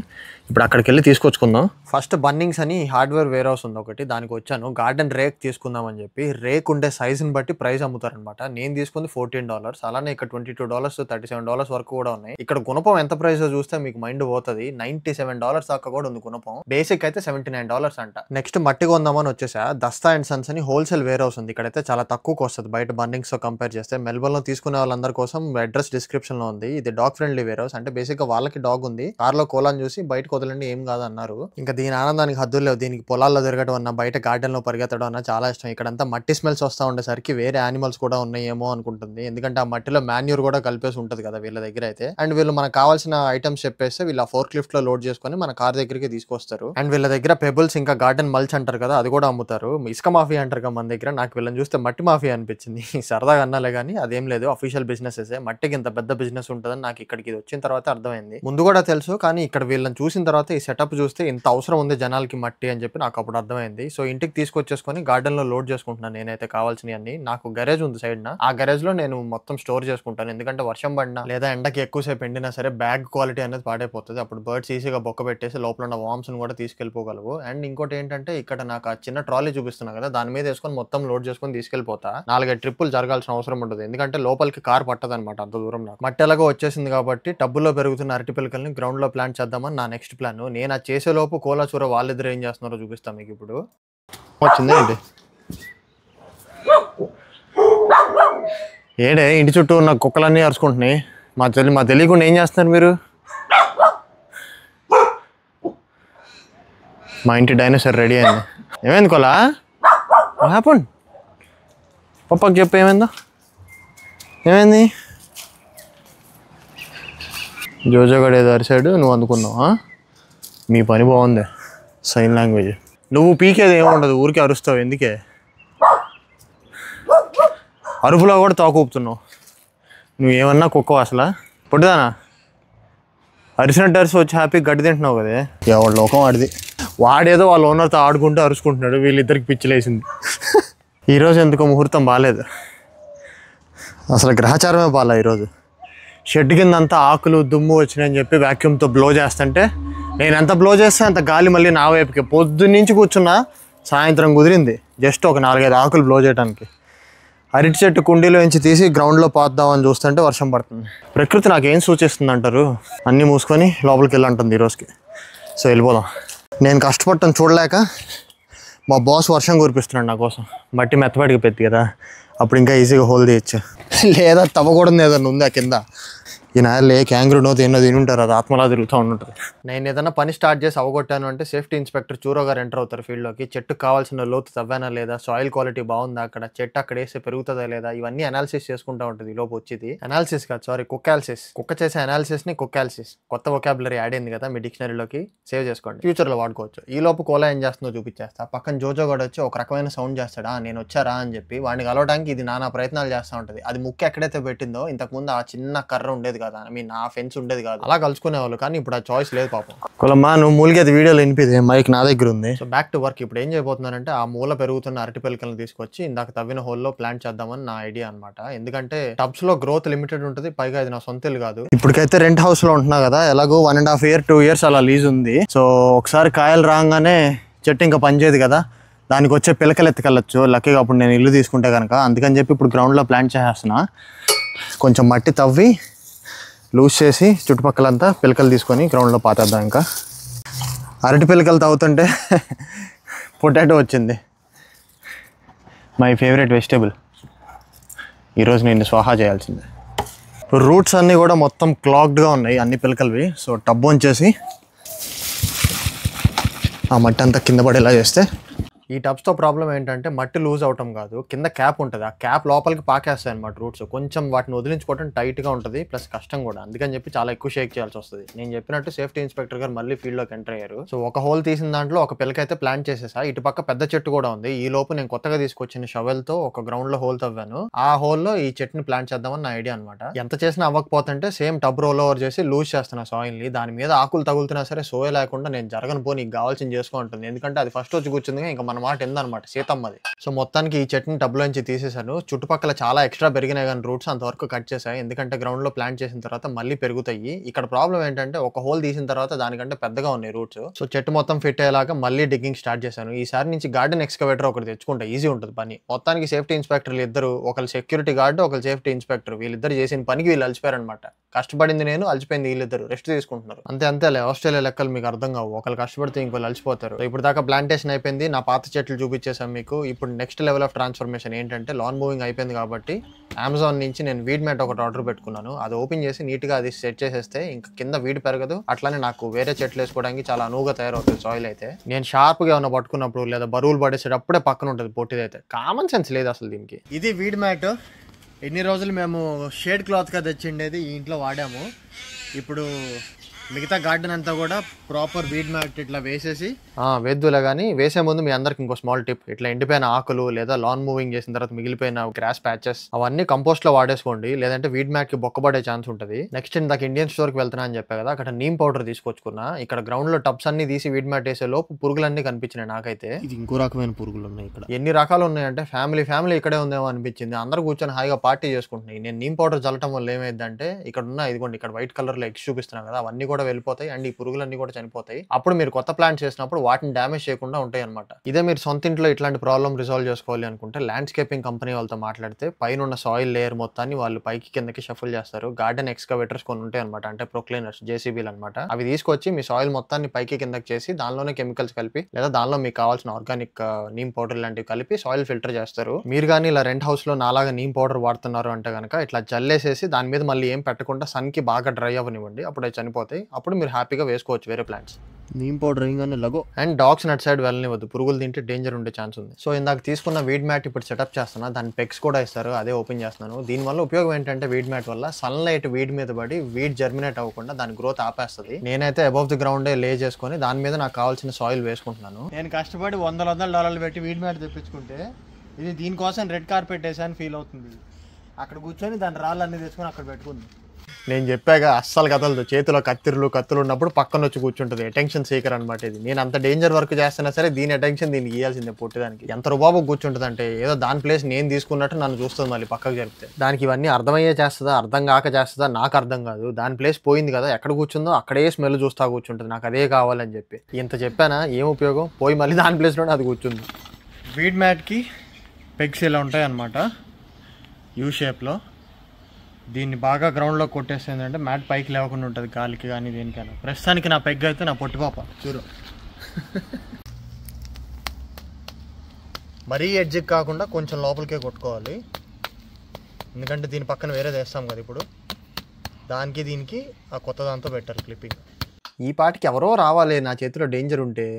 ఇప్పుడు అక్కడికి వెళ్ళి తీసుకొచ్చుకుందాం. ఫస్ట్ బన్నింగ్స్ అని హార్డ్వేర్ వేర్ హౌస్ ఉంది ఒకటి, దానికి వచ్చాను. గార్డెన్ రేక్ తీసుకుందాం అని చెప్పి. రేక్ ఉండే సైజుని బట్టి ప్రైస్ అమ్ముతారనమాట. నేను తీసుకుంది $14. అలానే ఇక్కడ $22, $37 వరకు కూడా ఉన్నాయి. ఇక్కడ గుణపం ఎంత ప్రైస్ చూస్తే మీకు మైండ్ పోతుంది. $97 దాకా కూడా ఉంది గుణపం. బేసిక్ అయితే $79 అంట. నెక్స్ట్ మట్టి కొందామని వచ్చేసా. దస్తా అండ్ సన్స్ అని హోల్సేల్ వేర్ హౌస్ ఉంది. ఇక్కడైతే చాలా తక్కువకి వస్తుంది బయట బన్నింగ్స్ తో కంపేర్ చేస్తే. మెల్బోర్న్ లో తీసుకునే వాళ్ళందరి కోసం అడ్రస్ డిస్క్రిప్షన్ లో ఉంది. ఇది డాగ్ ఫ్రెండ్లీ వేర్ హౌస్. అంటే బేసిక్ గా వాళ్ళకి డాగ్ ఉంది, కార్ లో కోలాని చూసి బయట వదలండి ఏం కాదు అన్నారు. ఇంకా దీని ఆనందానికి హద్దులు లేవు. దీనికి పొలాల్లో తిరగడం అన్న, బయట గార్డెన్ లో పరిగెత్తడం అన్న చాలా ఇష్టం. ఇక్కడంతా మట్టి స్మెల్స్ వస్తూ ఉండేసరికి వేరే యానిమల్స్ కూడా ఉన్నాయేమో అనుకుంటుంది. ఎందుకంటే ఆ మట్టిలో మాన్యూర్ కూడా కలిపేసి ఉంటది కదా వీళ్ళ దగ్గర అయితే. అండ్ వీళ్ళు మనకు కావాల్సిన ఐటమ్స్ చెప్పేస్తే వీళ్ళు ఆ ఫోర్క్ లిఫ్ట్ లో లోడ్ చేసుకుని మన కార్ దగ్గరికి తీసుకొస్తారు. అండ్ వీళ్ళ దగ్గర పెబుల్స్ ఇంకా గార్డెన్ మల్చ్ అంటారు కదా, అది కూడా అమ్ముతారు. ఇసుక మాఫియా అంటారు కదా మన దగ్గర. నాకు వీళ్ళని చూస్తే మట్టి మాఫియా అనిపించింది. సరదాగా అన్నాలే కానీ అదేం లేదు, అఫీషియల్ బిజినెస్. మట్టికి ఇంత పెద్ద బిజినెస్ ఉంటుందని నాకు ఇక్కడికి వచ్చిన తర్వాత అర్థమైంది. ముందు కూడా తెలుసు, కానీ ఇక్కడ వీళ్ళని చూసిన తర్వాత ఈ సెటప్ చూస్తే ఇంత అవసరం ఉంది జనాలకి మట్టి అని చెప్పి నాకు అప్పుడు అర్థమైంది. సో ఇంటికి తీసుకొచ్చేసుకొని గార్డెన్ లో లోడ్ చేసుకుంటున్నాను నేనైతే కావాల్సినవన్నీ. నాకు గరేజ్ ఉంది సైడ్ నా, ఆ గరేజ్ లో నేను మొత్తం స్టోర్ చేసుకుంటాను. ఎందుకంటే వర్షం పడినా లేదా ఎండకి ఎక్కువసేపు ఎండినా సరే బ్యాగ్ క్వాలిటీ అనేది పాడైపోతుంది. అప్పుడు బర్డ్స్ ఈజీగా బొక్క పెట్టేసి లోపల ఉన్న వామ్స్ ని కూడా తీసుకెళ్లిపోగలవు. అండ్ ఇంకోటి ఏంటంటే ఇక్కడ నాకు ఆ చిన్న ట్రాలీ చూపిస్తున్నా కదా, దాని మీద వేసుకొని మొత్తం లోడ్ చేసుకొని తీసుకెళ్లిపోతా. 4-5 ట్రిప్పులు జరగాల్సిన అవసరం ఉండదు, ఎందుకంటే లోపలికి కార్ పట్టదు అనమాట అంత దూరం. నాకు మట్టి ఎలాగో వచ్చేసింది కాబట్టి టబ్బులో పెరుగుతున్న అరటి పిల్లకల్ని గ్రౌండ్ లో ప్లాంట్ చేద్దామని నా నెక్స్ట్ ప్లాన్. నేను అది చేసే లోపు కోలా చూర వాళ్ళిద్దరు ఏం చేస్తున్నారో చూపిస్తాం మీకు. ఇప్పుడు వచ్చింది ఏంటి ఏడే ఇంటి చుట్టూ ఉన్న కుక్కలన్నీ అరుచుకుంటున్నాయి. మా తెలియకుండా ఏం చేస్తున్నారు మీరు? మా ఇంటి డైనోసార్ రెడీ అయింది. ఏమైంది కోలా? హ్యాపన్ పప్పకి చెప్పు ఏమైందో. ఏమైంది? జోజోగడ ఏదో అరిసాడు, నువ్వు అందుకున్నావా? మీ పని బాగుంది. Sign language. నువ్వు పీకేది ఏముండదు, ఊరికే అరుస్తావు. ఎందుకే అరుపులో కూడా తోకూపుతున్నావు? నువ్వు ఏమన్నా కుక్కవు అసలు? పొట్టిదానా అరిసినట్టు అరిసి వచ్చి హ్యాపీ గడ్డి తింటున్నావు కదే. ఎవడు లోకం వాడిది. వాడేదో వాళ్ళ ఓనర్తో ఆడుకుంటూ అరుచుకుంటున్నాడు. వీళ్ళిద్దరికి పిచ్చిలేసింది. ఈరోజు ఎందుకో ముహూర్తం బాగాలేదు, అసలు గ్రహచారమే బాగా. ఈరోజు షెడ్ కింద అంతా ఆకులు దుమ్ము వచ్చినాయని చెప్పి వ్యాక్యూమ్తో బ్లో చేస్తుంటే, నేను ఎంత బ్లో చేస్తే అంత గాలి మళ్ళీ నా వైపుకి. పొద్దున్నుంచి కూర్చున్నా, సాయంత్రం కుదిరింది జస్ట్ ఒక 4-5 ఆకులు బ్లో చేయడానికి. అరటి చెట్టు కుండీలో నుంచి తీసి గ్రౌండ్లో పాద్దామని చూస్తుంటే వర్షం పడుతుంది. ప్రకృతి నాకేం సూచిస్తుంది అంటారు? అన్నీ మూసుకొని లోపలికి వెళ్ళంటుంది ఈరోజుకి. సో వెళ్ళిపోదాం. నేను కష్టపడటం చూడలేక మా బాస్ వర్షం కురిపిస్తున్నాడు నా కోసం. మట్టి మెత్తబడికి పెట్టి కదా, అప్పుడు ఇంకా ఈజీగా హోల్ తీయచ్చు. లేదా తవ్వకూడదు ఏదన్నా ఉందా కింద? ఈ నాయలు క్యాంగ్రూనో తిన్నో తిని ఉంటారు, అది ఆత్మలా తిరుగుతూ ఉంటుంది. నేను ఏదైనా పని స్టార్ట్ చేసి అవగొట్టాను అంటే సేఫ్టీ ఇన్స్పెక్టర్ చూరో గారు ఎంటర్ అవుతారు ఫీల్డ్లోకి. చెట్టుకు కావాల్సిన లోతు తవ్వానా లేదా, సాయిల్ క్వాలిటీ బాగుందా, అక్కడ చెట్టు అక్కడ వేస్తే పెరుగుతుందా లేదా, ఇవన్నీ అనాలిసిస్ చేసుకుంటూ ఉంటుంది ఈ లోపు వచ్చేది. అనాలిసిస్ కాదు, సారీ, కుక్కాలిసిస్. కుక్క చేసే అనాలిసిస్ ని కుక్కాలిసిస్. కొత్త వొకాబులరీ యాడ్ అయింది కదా మీ డిక్షనరీలోకి, సేవ్ చేసుకోండి, ఫ్యూచర్లో వాడుకోవచ్చు. ఈ లోపు కోలా ఏం చేస్తుందో చూపించేస్తా. పక్కన జోజో గడు వచ్చి ఒక రకమైన సౌండ్ చేస్తాడా, నేను వచ్చారా అని చెప్పి. వాడిని కలవడానికి ఇది నానా ప్రయత్నాలు చేస్తూ ఉంటుంది. అది ముక్కు ఎక్కడైతే పెట్టిందో ఇంతకుముందు ఆ చిన్న కర్ర ఉండేది కదా, ఐ మీన్ ఆ ఫెన్స్ ఉండేది కాదు, అలా కలుసుకునేవాళ్ళు. కానీ ఇప్పుడు ఆ చాయిస్ లేదు పాపం. కొలమ్మా నువ్వు మూలిగేది వీడియోలో వినిపిది, మైక్ నా దగ్గర ఉంది. So back to work. ఇప్పుడు ఏం చేయబోతున్నానంటే ఆ మూల పెరుగుతున్న అరటి పిలకలను తీసుకొచ్చి ఇందాక తవ్విన హోల్లో ప్లాంట్ చేద్దామని నా ఐడియా అనమాట. ఎందుకంటే టబ్స్ లో గ్రోత్ లిమిటెడ్ ఉంటుంది, పైగా ఇది నా సొంత ఇల్లు కాదు. ఇప్పటికైతే రెంట్ హౌస్ లో ఉంటున్నా కదా, ఎలాగో 1.5 year 2 years అలా లీజ్ ఉంది. సో ఒకసారి కాయలు రాగానే చెట్టు ఇంకా పనిచేయదు కదా, దానికి వచ్చే పిలకలు ఎత్తుకెళ్ళచ్చు. లక్కీగా అప్పుడు నేను ఇల్లు తీసుకుంటే కనుక, అందుకని చెప్పి ఇప్పుడు గ్రౌండ్లో ప్లాంట్ చేసేస్తున్నా. కొంచెం మట్టి తవ్వి లూజ్ చేసి చుట్టుపక్కలంతా పిలకలు తీసుకొని గ్రౌండ్లో పాతేద్దాం. ఇంకా అరటి పిలకలు తవ్వుతుంటే పొటాటో వచ్చింది, మై ఫేవరెట్ వెజిటేబుల్. ఈరోజు నేను స్వాహా చేయాల్సిందే. రూట్స్ అన్నీ కూడా మొత్తం క్లాగ్డ్గా ఉన్నాయి అన్ని పిలకలవి. సో టబ్ వచ్చేసి ఆ మట్టి అంతా కింద పడేలా చేస్తే, ఈ టబ్స్తో ప్రాబ్లం ఏంటంటే మట్టి లూజ్ అవటం కాదు, కింద క్యాప్ ఉంటుంది, ఆ క్యాప్ లోపలికి పాకేస్తాయి అనమాట రూట్స్. కొంచెం వాటిని వదిలించుకోవడం టైట్గా ఉంటుంది, ప్లస్ కష్టం కూడా. అందుకని చెప్పి చాలా ఎక్కువ షేక్ చేయాల్సి వస్తుంది. నేను చెప్పినట్టు సేఫ్టీ ఇన్స్పెక్టర్ గారు మళ్ళీ ఫీల్డ్లోకి ఎంటర్ అయ్యారు. సో ఒక హోల్ తీసిన దాంట్లో ఒక పిలకైతే ప్లాంట్ చేసేసా. ఇటు పక్క పెద్ద చెట్టు కూడా ఉంది. ఈ లోపు నేను కొత్తగా తీసుకొచ్చిన షవెల్తో ఒక గ్రౌండ్లో హోల్ తవ్వాను. ఆ హోల్లో ఈ చెట్టుని ప్లాంట్ చేద్దామని నా ఐడియా అనమాట. ఎంత చేసినా అవ్వకపోతుంటే సేమ్ టబ్ రోల్ ఓవర్ చేసి లూజ్ చేస్తున్నా సాయిల్ని. దాని మీద ఆకులు తగులుతున్నా సరే సోయ లేకుండా నేను జరగను పో, నీకు కావాల్సింది చేసుకుంటుంది. ఎందుకంటే అది ఫస్ట్ వచ్చి కూర్చుంది, ఇంకా మన మాట ఎందనమాట, సీతమ్మది. సో మొత్తానికి ఈ చెట్టుని టబ్లోంచి తీసేశాను. చుట్టుపక్కల చాలా ఎక్స్ట్రా పెరిగినాయి కానీ రూట్స్ అంతవరకు కట్ చేశాయి, ఎందుకంటే గ్రౌండ్ లో ప్లాంట్ చేసిన తర్వాత మళ్ళీ పెరుగుతాయి. ఇక్కడ ప్రాబ్లం ఏంటంటే ఒక హోల్ తీసిన తర్వాత దానికంటే పెద్దగా ఉన్నాయి రూట్స్. సో చెట్టు మొత్తం ఫిట్ అయ్యేలాగా మళ్ళీ డిగ్గింగ్ స్టార్ట్ చేశాను. ఈసారి నుంచి గార్డెన్ ఎక్స్కవేటర్ ఒకటి తెచ్చుకుంటా, ఈజీ ఉంటుంది పని. మొత్తానికి సేఫ్టీ ఇన్స్పెక్టర్లు ఇద్దరు, ఒకరు సెక్యూరిటీ గార్డు, ఒకరు సేఫ్టీ ఇన్స్పెక్టర్, వీళ్ళిద్దరు చేసిన పనికి వీళ్ళు అలసిపోయారనమాట. కష్టపడింది నేను, అలసిపోయింది వీళ్ళిద్దరు, రెస్ట్ తీసుకుంటున్నారు. అంతేలే, ఆస్ట్రేలియా లెక్కలు మీకు అర్థం కావు, ఒకరు కష్టపడితే ఇంకోళ్ళు అలసిపోతారు. ఇప్పుడు దాకా ప్లాంటేషన్ అయిపోయింది, నా పాత చెట్లు చూపించేసాం మీకు. ఇప్పుడు నెక్స్ట్ లెవెల్ ఆఫ్ ట్రాన్స్ఫర్మేషన్ ఏంటంటే లాన్ మూవింగ్ అయిపోయింది కాబట్టి అమెజాన్ నుంచి నేను వీడ్ మ్యాట్ ఒకటి ఆర్డర్ పెట్టుకున్నాను. అది ఓపెన్ చేసి నీట్గా అది సెట్ చేసేస్తే ఇంకా కింద వీడ్ పెరగదు, అట్లానే నాకు వేరే చెట్లు వేసుకోవడానికి చాలా అనువుగా తయారవుతుంది సాయిల్ అయితే. నేను షార్ప్గా ఏమైనా పట్టుకున్నప్పుడు లేదా బరువులు పడేసేటప్పుడే పక్కన ఉంటుంది పొట్టిదైతే. కామన్ సెన్స్ లేదు అసలు దీనికి. ఇది వీడ్ మ్యాట్. ఎన్ని రోజులు మేము షేడ్ క్లాత్గా తెచ్చిండేది ఈ ఇంట్లో వాడాము. ఇప్పుడు మిగతా గార్డెన్ అంతా కూడా ప్రాపర్ వీడ్ మ్యాట్ ఇట్లా వేసేసి వేద్దులే. కానీ వేసే ముందు మీ అందరికి ఇంకో స్మాల్ టిప్, ఇట్లా ఎండిపోయిన ఆకులు లేదా లాన్ మూవింగ్ చేసిన తర్వాత మిగిలిపోయిన గ్రాస్ ప్యాచెస్ అవన్నీ కంపోస్ట్ లో వాడేసుకోండి, లేదంటే వీడ్ మ్యాట్ కి బొక్కబడే ఛాన్స్ ఉంటుంది. నెక్స్ట్ ఇందాక ఇండియన్ స్టోర్ కి వెళ్తున్నా అని చెప్పా కదా, అక్కడ నీమ్ పౌడర్ తీసుకొచ్చుకున్నా. ఇక్కడ గ్రౌండ్ లో టబ్స్ అన్ని తీసి వీడ్ మ్యాట్ వేసే లోపు పురుగులన్నీ కనిపించినాయి నాకైతే. ఇది ఇంకో రకమైన పురుగులు ఉన్నాయి ఇక్కడ. ఎన్ని రకాలు ఉన్నాయంటే ఫ్యామిలీ ఇక్కడే ఉందేమో అనిపించింది. అందరూ కూర్చొని హాయిగా పార్టీ చేసుకుంటున్నాయి. నేను నీమ్ పౌడర్ చల్లటం వల్ల ఏమైందంటే ఇక్కడ ఉన్న ఇదిగోండి, ఇక్కడ వైట్ కలర్ లో ఎగ్స్ చూపిస్తున్నాను కదా, అవన్నీ కూడా వెళ్ళిపోతాయి అండ్ ఈ పురుగులన్నీ కూడా చనిపోతాయి. అప్పుడు మీరు కొత్త ప్లాంట్ చేసినప్పుడు వాటిని డ్యామేజ్ చేయకుండా ఉంటాయి అనమాట. ఇదే మీరు సొంత ఇంట్లో ఇట్లాంటి ప్రాబ్లం రిజాల్వ్ చేసుకోవాలి అనుకుంటే ల్యాండ్స్కేపింగ్ కంపెనీ వాళ్ళతో మాట్లాడితే పైన ఉన్న సాయిల్ లేయర్ మొత్తాన్ని వాళ్ళు పైకి కిందకి షఫుల్ చేస్తారు. గార్డెన్ ఎక్స్కవేటర్స్ కొన్ని ఉంటాయి అనమాట, అంటే ప్రొక్లైనర్స్, జేసీబీలు అనమాట. అవి తీసుకొచ్చి మీ సాయిల్ మొత్తాన్ని పైకి కిందకి చేసి దానిలోనే కెమికల్స్ కలిపి లేదా దానిలో మీకు కావాల్సిన ఆర్గానిక్ నీమ్ పౌడర్ లాంటివి కలిపి సాయిల్ ఫిల్టర్ చేస్తారు. మీరు కానీ ఇలా రెంట్ హౌస్ లో నాలాగా నీమ్ పౌడర్ వాడుతున్నారు అంటే కనుక ఇట్లా జల్లేసేసి దాని మీద మళ్ళీ ఏం పెట్టకుండా సన్ కి బాగా డ్రై అవ్వనివ్వండి, అప్పుడు అవి చనిపోతాయి. అప్పుడు మీరు హ్యాపీగా వేసుకోవచ్చు వేరే ప్లాంట్స్. నీమ్ పౌడర్ ఇంగానే లగో. అండ్ డాగ్స్ నట్ సైడ్ వెళ్ళనివ్వద్దు, పురుగులు తింటే డేంజర్ ఉండే ఛాన్స్ ఉంది. సో ఇందాక తీసుకున్న వీడ్ మ్యాట్ ఇప్పుడు సెటప్ చేస్తున్నా, దాని పెక్స్ కూడా ఇస్తారు, అదే ఓపెన్ చేస్తున్నాను. దీనివల్ల ఉపయోగం ఏంటంటే వీడ్ మ్యాట్ వల్ల సన్లైట్ వీడ్ మీద పడి వీడ్ జర్మినేట్ అవ్వకుండా దాని గ్రోత్ ఆపేస్తుంది. నేనైతే అబౌవ్ ది గ్రౌండ్ లే చేసుకుని దాని మీద నాకు కావాల్సిన సాయిల్ వేసుకుంటున్నాను. నేను కష్టపడి $100 పెట్టి వీడ్ మ్యాట్ తెప్పించుకుంటే ఇది దీనికోసం రెడ్ కార్పెట్ వేసాను ఫీల్ అవుతుంది. అక్కడ కూర్చొని దాని రాళ్ళు అన్ని తెచ్చుకొని అక్కడ పెట్టుకుంది. నేను చెప్పాక అస్సలు కదలదు, చేతిలో కత్తులు ఉన్నప్పుడు పక్కన వచ్చి కూర్చుంటుంది. అటెన్షన్ సీకర్ అనమాట ఇది. నేను అంత డేంజర్ వర్క్ చేస్తున్నా సరే దీని అటెన్షన్ దీనికి ఇవ్వాల్సిందే పొట్టిదానికి. ఎంత రుబాబు కూర్చుంటుంది అంటే ఏదో దాని ప్లేస్ నేను తీసుకున్నట్టు నన్ను చూస్తుంది మళ్ళీ పక్కకు జరిపితే. దానికి ఇవన్నీ అర్థమయ్యే చేస్తుందా అర్థం కాక చేస్తుందా నాకు అర్థం కాదు. దాని ప్లేస్ పోయింది కదా, ఎక్కడ కూర్చుందో అక్కడే స్మెల్ చూస్తా కూర్చుంటుంది, నాకు అదే కావాలని చెప్పి. ఇంత చెప్పానా ఏం ఉపయోగం, పోయి మళ్ళీ దాని ప్లేస్లోనే అది కూర్చుంది. వీడ్ మ్యాట్కి పెగ్స్ ఇలా ఉంటాయి అన్నమాట, యూ షేప్లో. దీన్ని బాగా గ్రౌండ్లో కొట్టేస్తే ఏంటంటే మ్యాట్ పైకి లేవకుండా ఉంటుంది గాలికి కానీ దేనికైనా. ప్రస్తుతానికి నా పెగ్ అయితే నా పొట్టి పాప చూడు. మరీ ఎడ్జికి కాకుండా కొంచెం లోపలికే కొట్టుకోవాలి, ఎందుకంటే దీని పక్కన వేరేది వేస్తాం కదా ఇప్పుడు. దానికి దీనికి ఆ కొత్త దాంతో పెట్టారు క్లిప్పింగ్. ఈ పాటికి ఎవరో రావాలి నా చేతిలో డేంజర్ ఉంటే.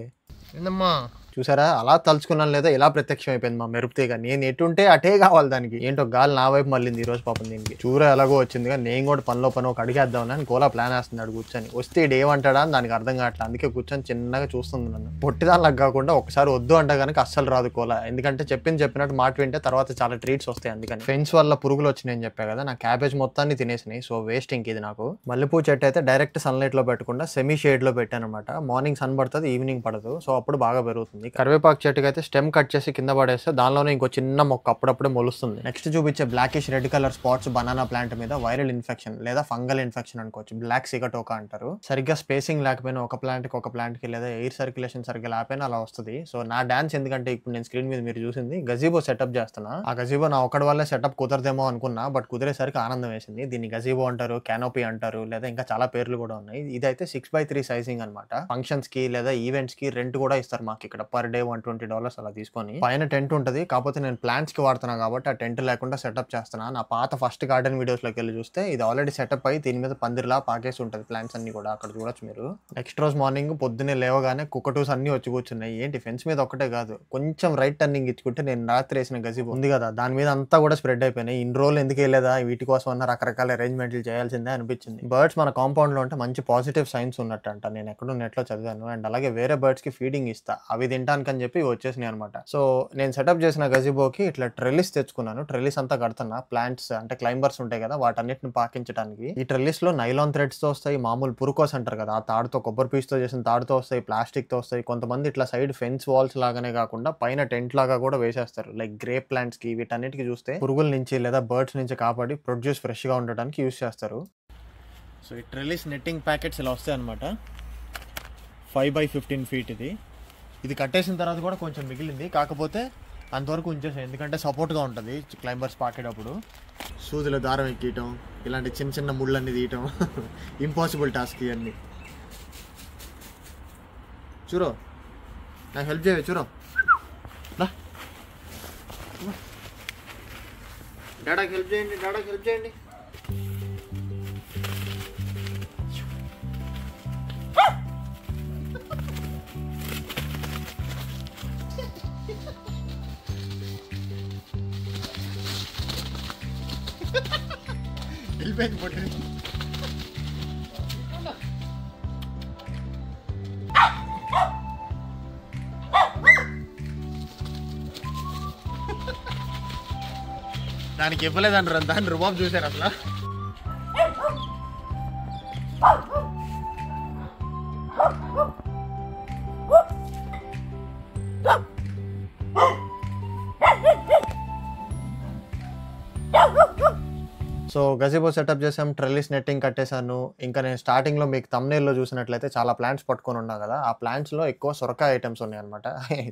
ఏందమ్మా చూసారా అలా తలుచుకున్నాను లేదా ఇలా ప్రత్యక్షం అయిపోయింది మా మెరుపు తీగ. నేను ఎటుంటే అటే కావాలి దానికి. ఏంటో గాలి నా వైపు మళ్ళీ ఈ రోజు పాపం దీనికి. చూర ఎలాగో వచ్చింది కానీ నేను కూడా పనిలో పని ఒక అడిగేద్దామని కోలా ప్లాన్ వేస్తున్నాడు కూర్చొని. వస్తే ఇడు ఏమంటాడా అని దానికి అర్థం కావట్లేదు. అందుకే కూర్చొని చిన్నగా చూస్తుంది నన్ను. పొట్టిదానిలాగా కాకుండా ఒకసారి వద్దు అంటే కనుక అస్సలు రాదు కోలా. ఎందుకంటే చెప్పినట్టు మాట వింటే తర్వాత చాలా ట్రీట్స్ వస్తాయి. అందుకని ఫెన్స్ వల్ల పురుగులు వచ్చినాయని చెప్పా కదా, నా క్యాబేజ్ మొత్తాన్ని తినేసినాయి. సో వేస్ట్ ఇంక ఇది నాకు. మల్లెపూ చెట్టు అయితే డైరెక్ట్ సన్లైట్ లో పెట్టకుండా సెమీ షేడ్ లో పెట్టాను అనమాట. మార్నింగ్ సన్ పడుతుంది, ఈవినింగ్ పడదు. సో అప్పుడు బాగా పెరుగుతుంది. కరివేపాకు చెట్టుకి అయితే స్టెమ్ కట్ చేసి కింద పడేస్తే దానిలోనే ఇంకో చిన్న మొక్క అప్పుడప్పుడే మొలుస్తుంది. నెక్స్ట్ చూపించే blackish red colour spots banana plant మీద వైరల్ ఇన్ఫెక్షన్ లేదా ఫంగల్ ఇన్ఫెక్షన్ అనుకోవచ్చు. బ్లాక్ సిగటోకా అంటారు. సరిగ్గా స్పేసింగ్ లేకపోయినా ఒక ప్లాంట్ కి ఒక ప్లాంట్ కి లేదా ఎయిర్ సర్క్యులేషన్ సరిగ్గా లేకపోయినా అలా వస్తుంది. సో నా డాన్స్ ఎందుకంటే ఇప్పుడు నేను స్క్రీన్ మీద మీరు చూసింది గజీబో సెటప్ చేస్తున్నా. ఆ గజీబో నా ఒకటి వల్లే సెటప్ కుదరదేమో అనుకున్నా, బట్ కుదిరేసరికి ఆనందం వేసింది. దీన్ని గజీబో అంటారు, క్యానోపీ అంటారు, లేదా ఇంకా చాలా పేర్లు కూడా ఉన్నాయి. ఇదైతే 6x3 సైజింగ్ అనమాట. ఫంక్షన్స్ కి లేదా ఈవెంట్స్ కి రెంట్ కూడా ఇస్తారు మాకు ఇక్కడ. పర్ డే $120 అలా తీసుకొని. పైన టెంట్ ఉంటుంది. కాకపోతే నేను ప్లాంట్స్ కి వాడుతున్నా కాబట్టి ఆ టెంట్ లేకుండా సెటప్ చేస్తున్నా. నా పాత ఫస్ట్ గార్డెన్ వీడియోస్ లోకి వెళ్ళి చూస్తే ఇది ఆల్రెడీ సెటప్ అయ్యి దీని మీద పందిరిలా పాకేసి ఉంటుంది. ప్లాంట్స్ అన్ని కూడా అక్కడ చూడొచ్చు మీరు. నెక్స్ట్ రోజు మార్నింగ్ పొద్దున్నే లేవగానే కుక్కటూస్ అన్ని వచ్చి కూర్చున్నాయి. ఏంటి ఫెన్స్ మీద ఒక్కటే కాదు, కొంచెం రైట్ టర్నింగ్ ఇచ్చుకుంటే నేను రాత్రి వేసిన గజీబో ఉంది కదా దాని మీద అంతా కూడా స్ప్రెడ్ అయిపోయినాయి. ఇన్ని రోజులు ఎందుకు వెళ్ళేదా, వీటి కోసం అన్న రకరకాల అరేంజ్మెంట్లు చేయాల్సిందే అనిపించింది. బర్డ్స్ మన కాంపౌండ్ లో ఉంటే మంచి పాజిటివ్ సైన్స్ ఉన్నట్టు అంట. నేను ఎక్కడో నెట్ లో చదివాను. అండ్ అలాగే వేరే బర్డ్స్ కి ఫీడింగ్ ఇస్తా, అవి తింటానికి అని చెప్పి వచ్చేసినాయి అనమాట. సో నేను సెటప్ చేసిన గజీబోకి ఇట్లా ట్రెల్లిస్ తెచ్చుకున్నాను. ట్రెల్లిస్ అంతా కడుతున్నా. ప్లాంట్స్ అంటే క్లైంబర్స్ ఉంటాయి కదా వాటన్నిటిని పాకించడానికి. ఈ ట్రెల్లిస్ లో నైలాన్ థ్రెడ్స్ తో వస్తాయి, మామూలు పురుకోస్ అంటారు కదా ఆ తాడుతో, కొబ్బరి పీస్ తో చేసిన తాడుతో వస్తాయి, ప్లాస్టిక్ తో వస్తాయి. కొంతమంది ఇట్లా సైడ్ ఫెన్స్ వాల్స్ లాగానే కాకుండా పైన టెంట్ లాగా కూడా వేసేస్తారు. లైక్ గ్రేప్ ప్లాంట్స్ కి వీటన్నిటికి చూస్తే పురుగుల నుంచి లేదా బర్డ్స్ నుంచి కాపాడి ప్రొడ్యూస్ ఫ్రెష్ గా ఉండడానికి యూస్ చేస్తారు. సో ఈ ట్రెల్లిస్ నెట్టింగ్ ప్యాకెట్స్ ఇలా వస్తాయి అనమాట. 5x15 feet ఇది కట్టేసిన తర్వాత కూడా కొంచెం మిగిలింది. కాకపోతే అంతవరకు ఉంచేసాయి ఎందుకంటే సపోర్ట్గా ఉంటుంది క్లైంబర్స్ పాకేటప్పుడు. సూదిలో దారం ఎక్కియటం, ఇలాంటి చిన్న చిన్న ముళ్ళన్నీ తీయటం ఇంపాసిబుల్ టాస్క్ ఇవన్నీ. చూరో నాకు హెల్ప్ చేయవే. చూరో డాడాకి హెల్ప్ చేయండి, డాడాకి హెల్ప్ చేయండి. వెళ్ళిపోయింది పొట్టి. దానికి ఇవ్వలేదంటారు, దాన్ని రుబాబ్ చూశారు అసలు. సో గజీబో సెటప్ చేసాం, ట్రెల్లిస్ నెట్టింగ్ కట్టేశాను. ఇంకా నేను స్టార్టింగ్లో మీకు థంబ్నెయిల్లో చూసినట్లయితే చాలా ప్లాంట్స్ పట్టుకొని ఉన్నా కదా, ఆ ప్లాంట్స్లో ఎక్కువ సొరకాయ ఐటమ్స్ ఉన్నాయి అనమాట.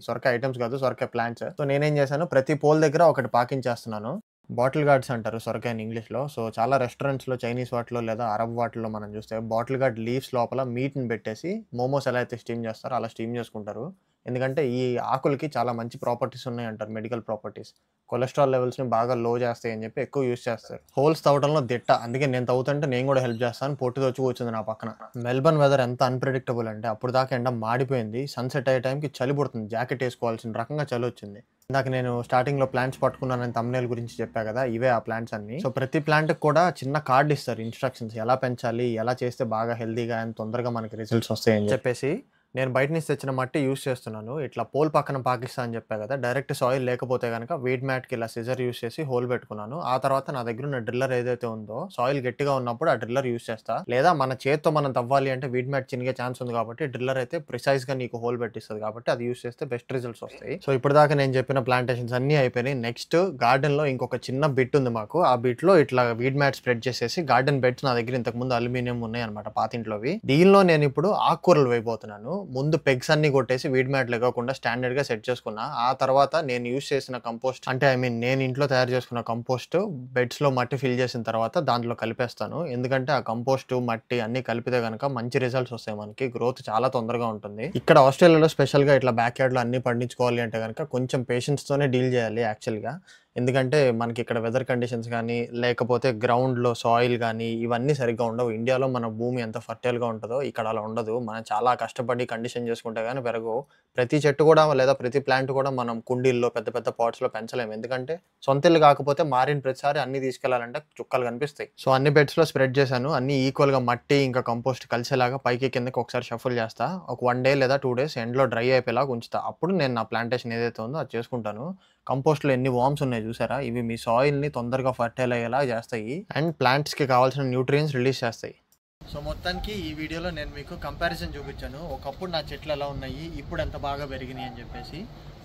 సొరకాయ ఐటమ్స్ కాదు, సొరకాయ ప్లాంట్స్. సో నేనేం చేశాను, ప్రతి పోల్ దగ్గర ఒకటి పాకించేస్తున్నాను. బాటిల్ గార్డ్స్ అంటారు సొరకాయని ఇంగ్లీష్లో. సో చాలా రెస్టారెంట్స్లో చైనీస్ వాటిలో లేదా అరబ్ వాటిలో మనం చూస్తే బాటిల్ గార్డ్ లీవ్స్ లోపల మీట్ని పెట్టేసి మోమోస్ ఎలా అయితే స్టీమ్ చేస్తారో అలా స్టీమ్ చేసుకుంటారు. ఎందుకంటే ఈ ఆకులకి చాలా మంచి ప్రాపర్టీస్ ఉన్నాయి అంటారు, మెడికల్ ప్రాపర్టీస్. కొలెస్ట్రాల్ లెవెల్స్ని బాగా లో చేస్తాయి అని చెప్పి ఎక్కువ యూస్ చేస్తారు. హోల్స్ తవ్వడంలో దిట్ట, అందుకే నేను తవ్వుతుంటే నేను కూడా హెల్ప్ చేస్తాను. పొట్టితో వచ్చి కూర్చుంది నా పక్కన. మెల్బర్న్ వెదర్ ఎంత అన్ప్రెడిక్టబుల్ అంటే అప్పుడు దాకా ఎండ మాడిపోయింది, సన్సెట్ అయ్యే టైంకి చలి పుడుతుంది, జాకెట్ వేసుకోవాల్సిన రకంగా చలి వచ్చింది. ఇందాక నేను స్టార్టింగ్లో ప్లాంట్స్ పట్టుకున్నానని థంబ్నెయిల్ గురించి చెప్పా కదా, ఇవే ఆ ప్లాంట్స్ అన్ని. సో ప్రతి ప్లాంట్కి కూడా చిన్న కార్డ్ ఇస్తారు, ఇన్స్ట్రక్షన్స్ ఎలా పెంచాలి, ఎలా చేస్తే బాగా హెల్తీగా అండ్ తొందరగా మనకి రిజల్ట్స్ వస్తాయని చెప్పేసి. నేను బయట నుంచి తెచ్చిన మట్టి యూస్ చేస్తున్నాను. ఇట్లా పోల్ పక్కన పాకిస్తా అని చెప్పా కదా, డైరెక్ట్ సాయిల్ లేకపోతే కనుక వీడ్ మ్యాట్కి ఇలా సిజర్ యూస్ చేసి హోల్ పెట్టుకున్నాను. ఆ తర్వాత నా దగ్గర ఉన్న డ్రిల్లర్ ఏదైతే ఉందో, సాయిల్ గట్టిగా ఉన్నప్పుడు ఆ డ్రిల్లర్ యూస్ చేస్తా. లేదా మన చేత్తో మనం తవ్వాలి అంటే వీడ్ మ్యాట్ చినిగే ఛాన్స్ ఉంది కాబట్టి డ్రిల్లర్ అయితే ప్రిసైజ్ గా నీకు హోల్ పెట్టిస్తుంది కాబట్టి అది యూస్ చేస్తే బెస్ట్ రిజల్ట్స్ వస్తాయి. సో ఇప్పుడు దాకా నేను చెప్పిన ప్లాంటేషన్స్ అన్ని అయిపోయినాయి. నెక్స్ట్ గార్డెన్ లో ఇంకొక చిన్న బిట్ ఉంది మాకు. ఆ బిట్ లో ఇట్లా వీడ్ మ్యాట్ స్ప్రెడ్ చేసేసి గార్డెన్ బెడ్స్ నా దగ్గర ఇంతకు ముందు అల్యూమినియం ఉన్నాయి అనమాట పాతింట్లోవి. దీనిలో నేను ఇప్పుడు ఆకుకూరలు వేయబోతున్నాను. ముందు పెగ్స్ అన్ని కొట్టేసి వీడ్ మ్యాట్ లేకుండా స్టాండర్డ్ గా సెట్ చేసుకున్నా. ఆ తర్వాత నేను యూస్ చేసిన కంపోస్ట్ అంటే నేను ఇంట్లో తయారు చేసుకున్న కంపోస్ట్ బెడ్స్ లో మట్టి ఫిల్ చేసిన తర్వాత దాంట్లో కలిపేస్తాను. ఎందుకంటే ఆ కంపోస్ట్ మట్టి అన్ని కలిపితే కనుక మంచి రిజల్ట్స్ వస్తాయి, మనకి గ్రోత్ చాలా తొందరగా ఉంటుంది. ఇక్కడ ఆస్ట్రేలియాలో స్పెషల్ గా ఇట్లా బ్యాక్ యార్డ్ లో అన్ని పండించుకోవాలి అంటే కనుక కొంచెం పేషెన్స్ తోనే డీల్ చేయాలి యాక్చువల్ గా. ఎందుకంటే మనకి ఇక్కడ వెదర్ కండిషన్స్ కానీ లేకపోతే గ్రౌండ్లో సాయిల్ కానీ ఇవన్నీ సరిగ్గా ఉండవు. ఇండియాలో మన భూమి ఎంత ఫర్టైల్గా ఉంటుందో ఇక్కడ అలా ఉండదు. మనం చాలా కష్టపడి కండిషన్ చేసుకుంటే కానీ పెరగవు. ప్రతి చెట్టు కూడా లేదా ప్రతి ప్లాంట్ కూడా మనం కుండీల్లో పెద్ద పెద్ద పాట్స్లో పెంచలేము. ఎందుకంటే సొంత ఇల్లు కాకపోతే మారిన ప్రతిసారి అన్ని తీసుకెళ్లాలంటే చుక్కలు కనిపిస్తాయి. సో అన్ని బెడ్స్లో స్ప్రెడ్ చేశాను. అన్ని ఈక్వల్గా మట్టి ఇంకా కంపోస్ట్ కలిసేలాగా పైకి కిందకి ఒకసారి షఫుల్ చేస్తా. ఒక 1 డే లేదా 2 డేస్ ఎండ్లో డ్రై అయిపోయేలాగా ఉంచుతా. అప్పుడు నేను నా ప్లాంటేషన్ ఏదైతే ఉందో అది చేసుకుంటాను. కంపోస్ట్లో ఎన్ని వార్మ్స్ ఉన్నాయి చూసారా, ఇవి మీ సాయిల్ని తొందరగా ఫర్టైల్ అయ్యేలా చేస్తాయి అండ్ ప్లాంట్స్కి కావాల్సిన న్యూట్రియన్స్ రిలీజ్ చేస్తాయి. సో మొత్తానికి ఈ వీడియోలో నేను మీకు కంపారిజన్ చూపించాను. ఒకప్పుడు నా చెట్లు ఎలా ఉన్నాయి, ఇప్పుడు ఎంత బాగా పెరిగినాయి అని చెప్పేసి.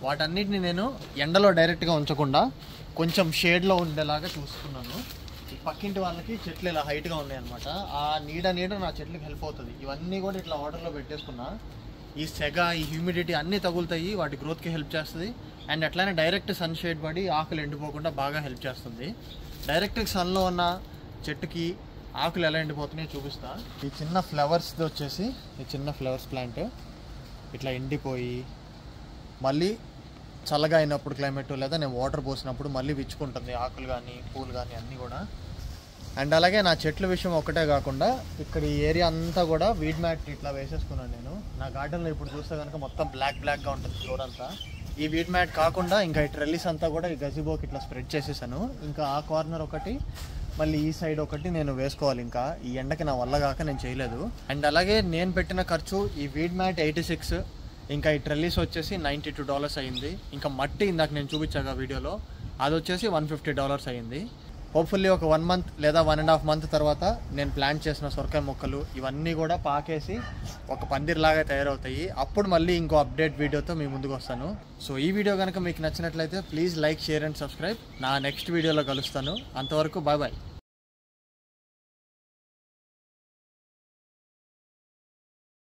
వాటన్నిటిని నేను ఎండలో డైరెక్ట్గా ఉంచకుండా కొంచెం షేడ్లో ఉండేలాగా చూసుకున్నాను. ఈ పక్కింటి వాళ్ళకి చెట్లు ఇలా హైట్గా ఉన్నాయి అనమాట. ఆ నీడ నా చెట్లకి హెల్ప్ అవుతుంది. ఇవన్నీ కూడా ఇట్లా వాటర్లో పెట్టేసుకున్నా ఈ సెగ ఈ హ్యూమిడిటీ అన్నీ తగులుతాయి, వాటి గ్రోత్కి హెల్ప్ చేస్తుంది. అండ్ అట్లానే డైరెక్ట్ సన్ షేడ్ పడి ఆకులు ఎండిపోకుండా బాగా హెల్ప్ చేస్తుంది. డైరెక్ట్ సన్లో ఉన్న చెట్టుకి ఆకులు ఎలా ఎండిపోతున్నాయో చూపిస్తా. ఈ చిన్న ఫ్లవర్స్ది వచ్చేసి ఈ చిన్న ఫ్లవర్స్ ప్లాంట్ ఇట్లా ఎండిపోయి మళ్ళీ చల్లగా అయినప్పుడు క్లైమేట్ లేదా నేను వాటర్ పోసినప్పుడు మళ్ళీ విచ్చుకుంటుంది ఆకులు కానీ పూలు కానీ అన్నీ కూడా. అండ్ అలాగే నా చెట్ల విషయం ఒకటే కాకుండా ఇక్కడ ఈ ఏరియా అంతా కూడా వీడ్ మ్యాట్ ఇట్లా వేసేసుకున్నాను నేను. నా గార్డెన్లో ఇప్పుడు చూస్తే కనుక మొత్తం బ్లాక్గా ఉంటుంది ఫ్లోర్ అంతా. ఈ వీడ్ మ్యాట్ కాకుండా ఇంకా ఈ ట్రెల్లిస్ అంతా కూడా ఈ గజిబోకి ఇట్లా స్ప్రెడ్ చేసేసాను. ఇంకా ఆ కార్నర్ ఒకటి మళ్ళీ ఈ సైడ్ ఒకటి నేను వేసుకోవాలి. ఇంకా ఈ ఎండకి నా వల్ల కాక నేను చేయలేదు. అండ్ అలాగే నేను పెట్టిన ఖర్చు ఈ వీడ్ మ్యాట్ 86, ఇంకా ఈ ట్రెల్లిస్ వచ్చేసి $92 అయ్యింది. ఇంకా మట్టి ఇందాక నేను చూపించాక వీడియోలో అది వచ్చేసి $150 అయ్యింది. హోప్ఫుల్లీ ఒక 1 మంత్ లేదా 1.5 మంత్ తర్వాత నేను ప్లాంట్ చేసిన సొరకాయ మొక్కలు ఇవన్నీ కూడా పాకేసి ఒక పందిరిలాగా తయారవుతాయి. అప్పుడు మళ్ళీ ఇంకో అప్డేట్ వీడియోతో మీ ముందుకు వస్తాను. సో ఈ వీడియో కనుక మీకు నచ్చినట్లయితే please like, share and subscribe. నా నెక్స్ట్ వీడియోలో కలుస్తాను. అంతవరకు బాయ్ బాయ్.